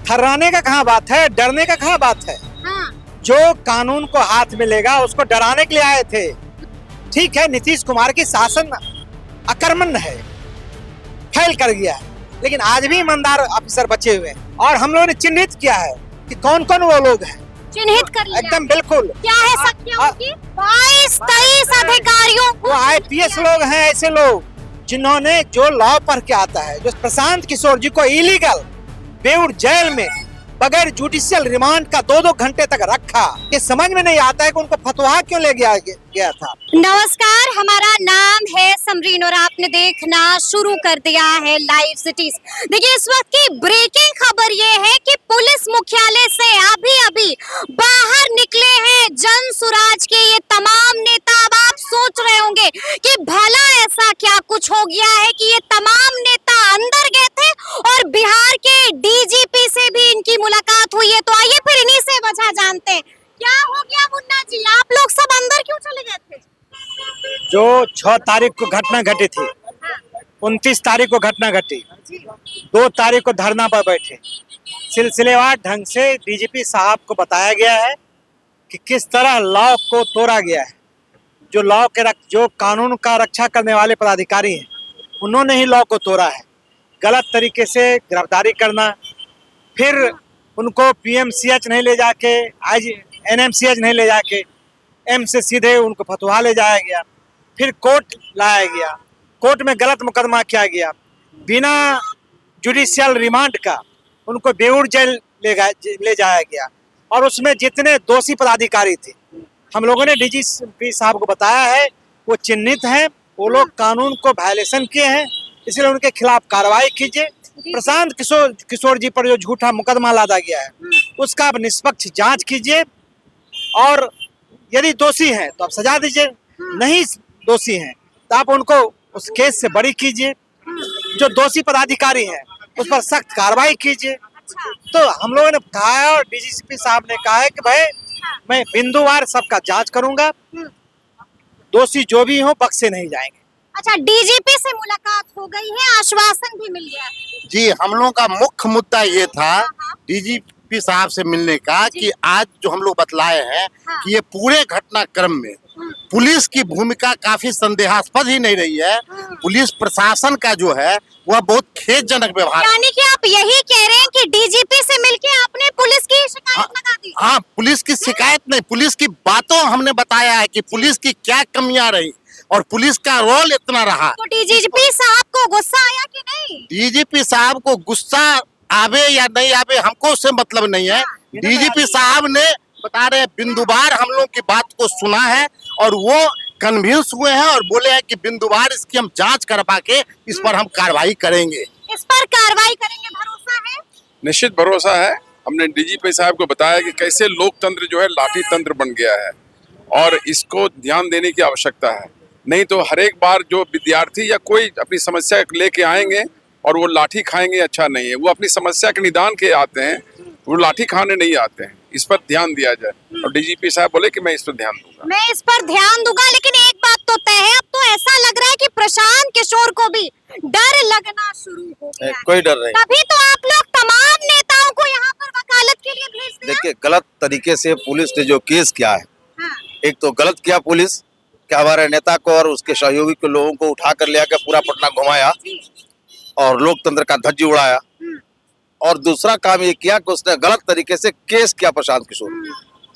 थर्राने का कहाँ बात है, डरने का कहाँ बात है। हाँ। जो कानून को हाथ में लेगा उसको डराने के लिए आए थे। ठीक है, नीतीश कुमार की शासन अकर्मण्य है, फैल कर गया है, लेकिन आज भी ईमानदार अफसर बचे हुए हैं और हम लोगों ने चिन्हित किया है कि कौन कौन वो लोग हैं। चिन्हित कर लिया एकदम बिल्कुल। क्या है संख्या उनकी? 22-23 अधिकारियों वो आईपीएस लोग हैं, ऐसे लोग जिन्होंने जो लॉ पढ़ के आता है, जो प्रशांत किशोर जी को इलीगल बेउर जेल में बगैर जुडिशियल रिमांड का 2-2 घंटे तक रखा, ये समझ में नहीं आता है कि उनको फतवा क्यों ले गया था। नमस्कार, हमारा नाम है समरीन और आपने देखना शुरू कर दिया है लाइव सिटीज। देखिए, इस वक्त की ब्रेकिंग खबर ये है कि पुलिस मुख्यालय से अभी बाहर निकले हैं जन सुराज के ये तमाम नेता। अब आप सोच रहे होंगे कि भला ऐसा क्या कुछ हो गया है कि ये तमाम नेता अंदर गए थे और बिहार के डीजीपी से भी इनकी मुलाकात हुई है। तो आइए फिर इन्हीं से वजह जानते हैं, क्या हो गया मुन्ना जी, आप लोग सब अंदर क्यों चले गए थे? जो 6 तारीख को घटना घटी थी, 29 तारीख को घटना घटी, 2 तारीख को धरना पर बैठे, सिलसिलेवार ढंग से डीजीपी साहब को बताया गया है कि किस तरह लॉ को तोड़ा गया है। जो कानून का रक्षा करने वाले पदाधिकारी हैं, उन्होंने ही लॉ को तोड़ा है। गलत तरीके से गिरफ्तारी करना, फिर उनको पीएमसीएच नहीं ले जाके, आज एनएमसीएच नहीं ले जाके, एम से सीधे उनको फतवा ले जाया गया, फिर कोर्ट लाया गया, कोर्ट में गलत मुकदमा किया गया, बिना जुडिशियल रिमांड का उनको बेउर जेल ले जाया गया। और उसमें जितने दोषी पदाधिकारी थे, हम लोगों ने डीजीपी साहब को बताया है, वो चिन्हित हैं, वो लोग कानून को वायलेशन किए हैं, इसलिए उनके खिलाफ कार्रवाई कीजिए। प्रशांत किशोर जी पर जो झूठा मुकदमा लादा गया है, उसका आप निष्पक्ष जांच कीजिए और यदि दोषी हैं तो आप सजा दीजिए, नहीं दोषी हैं तो आप उनको उस केस से बरी कीजिए। जो दोषी पदाधिकारी हैं उस पर सख्त कार्रवाई कीजिए। तो हम लोगों ने कहा है और डीजीपी साहब ने कहा है कि भाई मैं बिंदुवार सबका जांच करूंगा, दोषी जो भी हो बख्शे नहीं जाएंगे। अच्छा, डीजीपी से मुलाकात हो गई है, आश्वासन भी मिल गया? जी, हम लोगों का मुख्य मुद्दा ये था डीजीपी साहब से मिलने का कि आज जो हम लोग बतलाए हैं कि ये पूरे घटनाक्रम में पुलिस की भूमिका काफी संदेहास्पद ही नहीं रही है। पुलिस प्रशासन का जो है वह बहुत खेदजनक व्यवहार। यानी कि आप यही कह रहे हैं कि डीजीपी से मिलके आपने पुलिस की शिकायत लगा दी? हाँ, पुलिस की शिकायत नहीं, पुलिस की बातों हमने बताया है कि पुलिस की क्या कमियां रही और पुलिस का रोल इतना रहा। तो डीजीपी साहब को गुस्सा आया कि नहीं? डीजीपी साहब को गुस्सा आवे या नहीं आवे हमको उससे मतलब नहीं है। डीजीपी साहब ने बता रहे बिंदुवार हम लोग की बात को सुना है और वो कन्विंस हुए हैं और बोले हैं कि बिंदुवार इसकी हम जांच करवा के इस पर हम कार्रवाई करेंगे। इस पर कार्रवाई करेंगे, भरोसा है? निश्चित भरोसा है। हमने डीजीपी साहब को बताया कि कैसे लोकतंत्र जो है लाठी तंत्र बन गया है और इसको ध्यान देने की आवश्यकता है। नहीं तो हर एक बार जो विद्यार्थी या कोई अपनी समस्या लेके आएंगे और वो लाठी खाएंगे, अच्छा नहीं है। वो अपनी समस्या के निदान के आते हैं, वो लाठी खाने नहीं आते हैं। इस पर ध्यान दिया जाए और डीजीपी साहब बोले कि मैं इस पर ध्यान दूंगा। मैं इस पर ध्यान दूंगा, लेकिन एक बात तो तय है, अब तो ऐसा लग रहा है कि प्रशांत किशोर को भी डर लगना शुरू हो गया है। कोई डर नहीं। तभी तो आप लोग तमाम नेताओं को यहाँ पर वकालत के लिए भेज दिया। देखिए, गलत तरीके से पुलिस ने जो केस किया है, हाँ। एक तो गलत किया पुलिस कि हमारे नेता को और उसके सहयोगी के लोगों को उठा कर ले आकर पूरा पटना घुमाया और लोकतंत्र का धज्जी उड़ाया। और दूसरा काम ये किया कि उसने गलत तरीके से केस किया प्रशांत किशोर।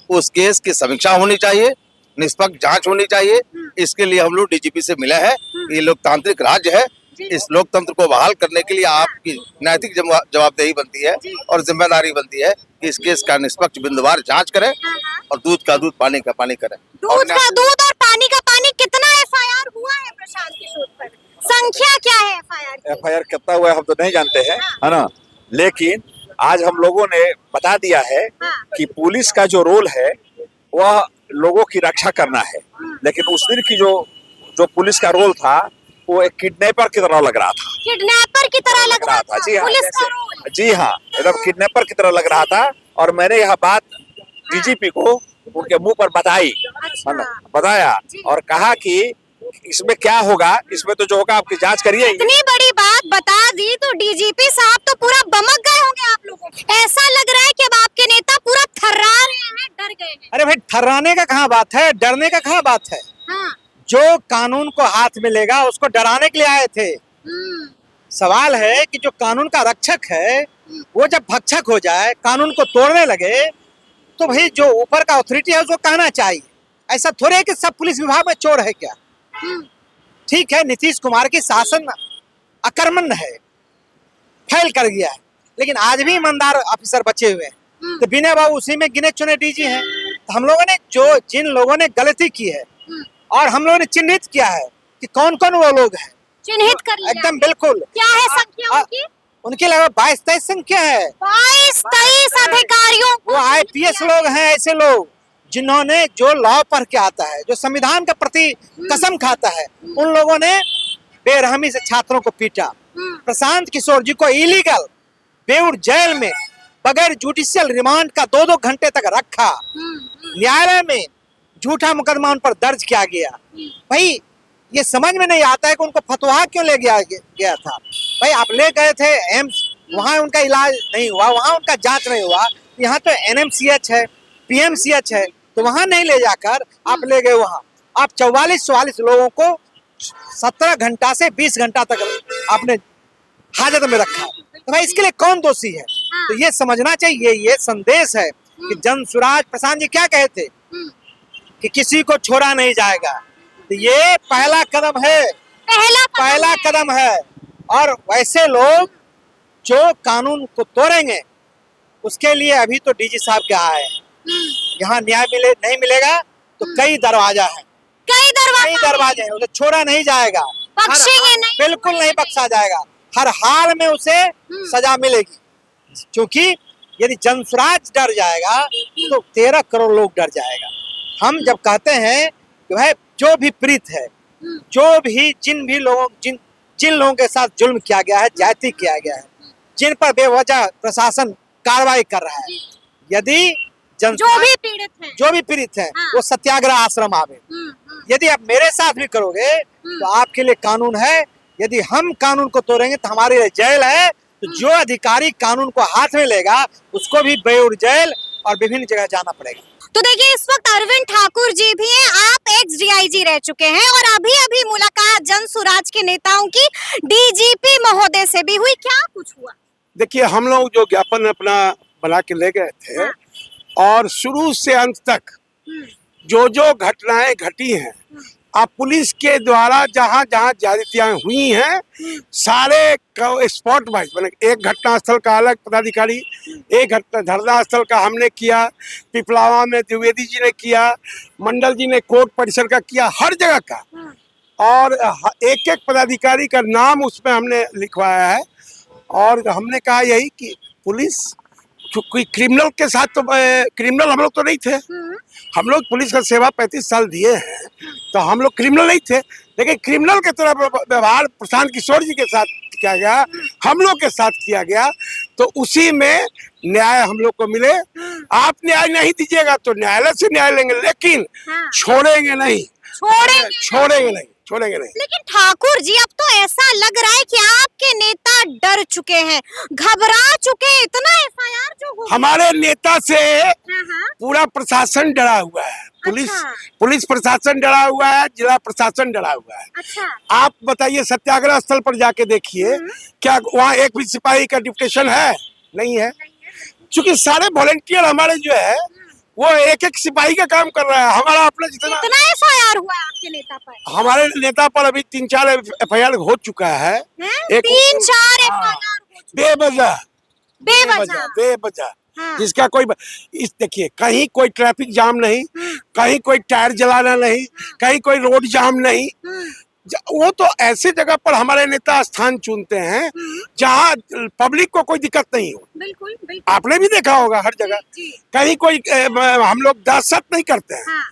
उस केस की समीक्षा होनी चाहिए, निष्पक्ष जांच होनी चाहिए। इसके लिए हम लोग डीजीपी से मिले हैं। ये लोकतांत्रिक राज्य है, इस लोकतंत्र को बहाल करने के लिए आपकी नैतिक जवाबदेही बनती है और जिम्मेदारी बनती है कि इस केस का निष्पक्ष बिंदुवार जांच करें और दूध का दूध पानी का पानी करें। दूध का दूध और पानी का पानी। कितना एफआईआर हुआ है प्रशांत किशोर पर? संख्या क्या है एफआईआर की? एफआईआर कितना हुआ है हम तो नहीं जानते हैं, है ना, लेकिन आज हम लोगों ने बता दिया है कि पुलिस का जो रोल है वह लोगों की रक्षा करना है। लेकिन उस दिन की जो पुलिस का रोल था वो एक किडनैपर की तरह लग रहा था। किडनैपर की तरह लग रहा था? जी हाँ, पुलिस का रोल? जी हाँ, एकदम किडनैपर की तरह लग रहा था। और मैंने यह बात डीजीपी को उनके मुंह पर बताई, बताया और कहा कि इसमें क्या होगा, इसमें तो जो होगा आपकी जांच करिए। इतनी बड़ी बात बता जी तो डीजीपी साहब तो पूरा बमक गए होंगे आप लोगों को। ऐसा लग रहा है कि अब आपके नेता पूरा थर्रा रहे हैं, डर गए हैं। अरे भाई, ठर्राने का कहाँ बात है, डरने का कहाँ बात है। हाँ। जो कानून को हाथ में लेगा उसको डराने के लिए आए थे। सवाल है कि जो कानून का रक्षक है वो जब भक्षक हो जाए, कानून को तोड़ने लगे, तो भाई जो ऊपर का अथॉरिटी है उसको कहना चाहिए। ऐसा थोड़े है कि सब पुलिस विभाग में चोर है क्या। ठीक है, नीतीश कुमार की शासन अकर्मण्य है, फैल कर गया है, लेकिन आज भी ईमानदार ऑफिसर बचे हुए हैं। तो विनय बाबू उसी में गिने चुने डीजी हैं। तो हम लोगों ने जिन लोगों ने गलती की है और हम लोगों ने चिन्हित किया है कि कौन कौन वो लोग हैं, चिन्हित कर लिया। एकदम बिल्कुल। क्या है संख्या उनकी? उनके लगभग 22-23 संख्या है। 22-23 अधिकारियों को वो आईपीएस लोग हैं, ऐसे लोग जिन्होंने जो लॉ पढ़ के आता है, जो संविधान का प्रति कसम खाता है, उन लोगों ने बेरहमी से छात्रों को पीटा। प्रशांत किशोर जी को इलीगल बेउर जेल में बगैर जुडिशियल रिमांड का 2-2 घंटे तक रखा। न्यायालय में झूठा मुकदमा उन पर दर्ज किया गया। भाई ये समझ में नहीं आता है कि उनको फतवा क्यों ले गया था। भाई आप ले गए थे एम्स, वहाँ उनका इलाज नहीं हुआ, वहाँ उनका जांच नहीं हुआ। यहाँ तो एनएमसीएच है, पीएमसीएच है, तो वहाँ नहीं ले जाकर आप ले गए वहाँ। आप 44 लोगों को 17 घंटा से 20 घंटा तक आपने हाजत में रखा। तो भाई इसके लिए कौन दोषी है? तो ये समझना चाहिए, ये संदेश है कि जनसुराज प्रशांत जी क्या कहे थे कि किसी को छोड़ा नहीं जाएगा। तो ये पहला कदम है, पहला कदम है। और वैसे लोग जो कानून को तोड़ेंगे उसके लिए अभी तो डीजी साहब क्या आए हैं। यहाँ न्याय नहीं मिलेगा तो कई दरवाजा है, कई दरवाजे हैं, उसे छोड़ा नहीं जाएगा, बख्शेंगे नहीं, बिल्कुल नहीं बख्शा जाएगा। हर हाल में उसे सजा मिलेगी, क्योंकि यदि जनसुराज डर जाएगा तो 13 करोड़ लोग डर जाएगा। हम जब कहते हैं कि भाई जो भी पीड़ित है, जो भी जिन लोगों के साथ जुल्म किया गया है, ज्यादती किया गया है, जिन पर बेवजह प्रशासन कार्रवाई कर रहा है, यदि जो भी पीड़ित है वो सत्याग्रह आश्रम आवे। यदि आप मेरे साथ भी करोगे तो आपके लिए कानून है। यदि हम कानून को तोड़ेंगे तो हमारे लिए जेल है। तो जो अधिकारी कानून को हाथ में लेगा उसको भी बेउर जेल और विभिन्न जगह जाना पड़ेगा। तो देखिए इस वक्त अरविंद ठाकुर जी भी हैं, आप एक्स डीआईजी रह चुके हैं और अभी मुलाकात जनसुराज के नेताओं की डीजीपी महोदय से भी हुई। क्या कुछ हुआ? देखिए, हम लोग जो ज्ञापन अपना बना के ले गए थे और शुरू से अंत तक जो घटनाएं घटी हैं, अब पुलिस के द्वारा जहां जहां ज्यादतियां हुई हैं, सारे स्पॉट वाइज, मैंने एक घटना स्थल का अलग पदाधिकारी, एक घटना धरना स्थल का हमने किया, पिपलावा में द्विवेदी जी ने किया, मंडल जी ने कोर्ट परिसर का किया, हर जगह का। और एक एक पदाधिकारी का नाम उसमें हमने लिखवाया है। और हमने कहा यही कि पुलिस कोई क्रिमिनल के साथ, तो क्रिमिनल हम लोग तो नहीं थे। हम लोग पुलिस का सेवा 35 साल दिए हैं, तो हम लोग क्रिमिनल नहीं थे, लेकिन क्रिमिनल के तरह व्यवहार प्रशांत किशोर जी के साथ किया गया, हम लोग के साथ किया गया, तो उसी में न्याय हम लोग को मिले। आप न्याय नहीं दीजिएगा तो न्यायालय से न्याय लेंगे, लेकिन छोड़ेंगे नहीं। लेकिन ठाकुर जी अब तो ऐसा लग रहा है कि आपके नेता डर चुके हैं, घबरा चुके हैं। इतना एफआईआर जो हो, हमारे नेता से पूरा प्रशासन डरा हुआ है। पुलिस प्रशासन डरा हुआ है, जिला प्रशासन डरा हुआ है। अच्छा। आप बताइए, सत्याग्रह स्थल पर जाके देखिए, क्या वहाँ एक भी सिपाही का डिप्यूटेशन है? नहीं है, क्योंकि सारे वॉलंटियर हमारे जो है वो एक एक सिपाही का काम कर रहा है। हमारा अपना जितना एफआईआर हुआ है आपके नेता पर? हमारे नेता पर अभी 3-4 एफआईआर हो चुका है। 3-4 एफआईआर बेवजह जिसका कोई देखिए, कहीं कोई ट्रैफिक जाम नहीं, कहीं कोई टायर जलाना नहीं, कहीं कोई रोड जाम नहीं। वो तो ऐसी जगह पर हमारे नेता स्थान चुनते हैं जहाँ पब्लिक को कोई दिक्कत नहीं हो। बिल्कुल। आपने भी देखा होगा हर जगह कहीं कोई हम लोग दहशत नहीं करते हैं। हाँ।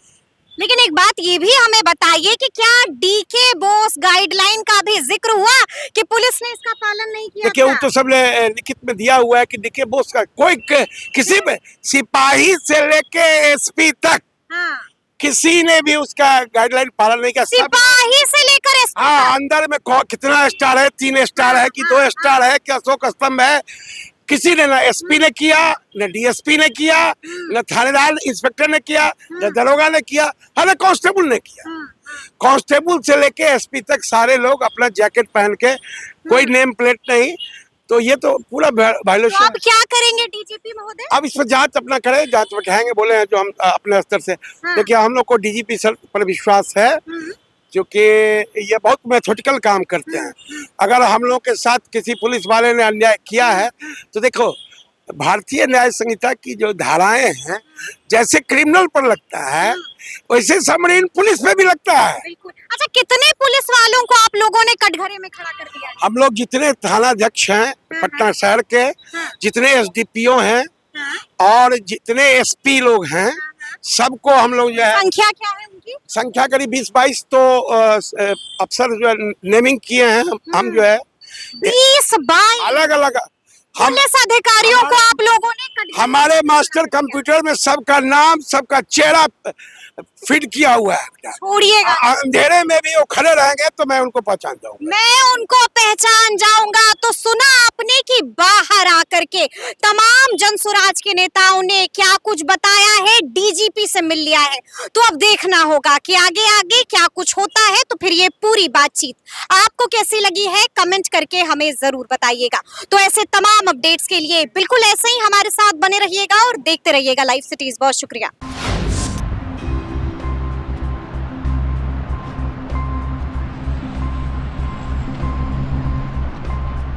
लेकिन एक बात ये भी हमें बताइए कि क्या डीके बोस गाइडलाइन का भी जिक्र हुआ कि पुलिस ने इसका पालन नहीं किया? देखिए, वो तो सब लिखित में दिया हुआ है कि डीके बोस का कोई किसी में सिपाही से लेके एसपी तक किसी ने भी उसका गाइडलाइन पालन नहीं किया। सब सिपाही से लेकर एसपी हाँ, अंदर में कितना स्टार है, 3 स्टार है कि 2 स्टार है कि अशोक स्तंभ है, किसी ने ना एसपी ने किया, न डीएसपी ने किया, न थानेदार इंस्पेक्टर ने किया, न दरोगा ने किया, हर कांस्टेबल ने किया। कांस्टेबल से लेके एसपी तक सारे लोग अपना जैकेट पहन के, कोई नेम प्लेट नहीं, तो ये तो पूरा तो वायलेशन। अब क्या करेंगे डीजीपी महोदय? अब इस पर जांच अपना करें, जांच बैठाएंगे, बोले हैं जो हम अपने स्तर से। देखिए हम लोग को डीजीपी सर पर विश्वास है, क्योंकि ये बहुत मेथोडिकल काम करते हैं। अगर हम लोग के साथ किसी पुलिस वाले ने अन्याय किया है तो देखो, भारतीय न्याय संहिता की जो धाराएं हैं, जैसे क्रिमिनल पर लगता है वैसे सबमरीन पुलिस में भी लगता है। बिल्कुल। अच्छा, कितने पुलिस वालों को आप लोगों ने कटघरे में खड़ा कर दिया? हम लोग जितने थानाध्यक्ष हैं पटना शहर के, जितने एसडीपीओ हैं और जितने एसपी लोग हैं, सबको हम लोग जो है, संख्या क्या है उनकी? संख्या करीब 20-22 तो अफसर जो है नेमिंग किए हैं। हम जो है 20-22 अलग अलग हम पुलिस अधिकारियों को आप लोगों ने कटघरे हमारे मास्टर कंप्यूटर में सबका नाम, सबका चेहरा फिट किया हुआ है। छोड़िएगा, अंधेरे में भी वो खड़े रहेंगे तो मैं उनको पहचान जाऊंगा। मैं उनको पहचान जाऊंगा। तो सुना आपने कि बाहर आकर के तमाम जन स्वराज के नेताओं ने क्या कुछ बताया है, डीजीपी से मिल लिया है। तो अब देखना होगा कि आगे आगे क्या कुछ होता है। तो फिर ये पूरी बातचीत आपको कैसी लगी है, कमेंट करके हमें जरूर बताइएगा। तो ऐसे तमाम अपडेट्स के लिए बिल्कुल ऐसे ही हमारे साथ बने रहिएगा और देखते रहिएगा लाइव सिटीज। बहुत शुक्रिया।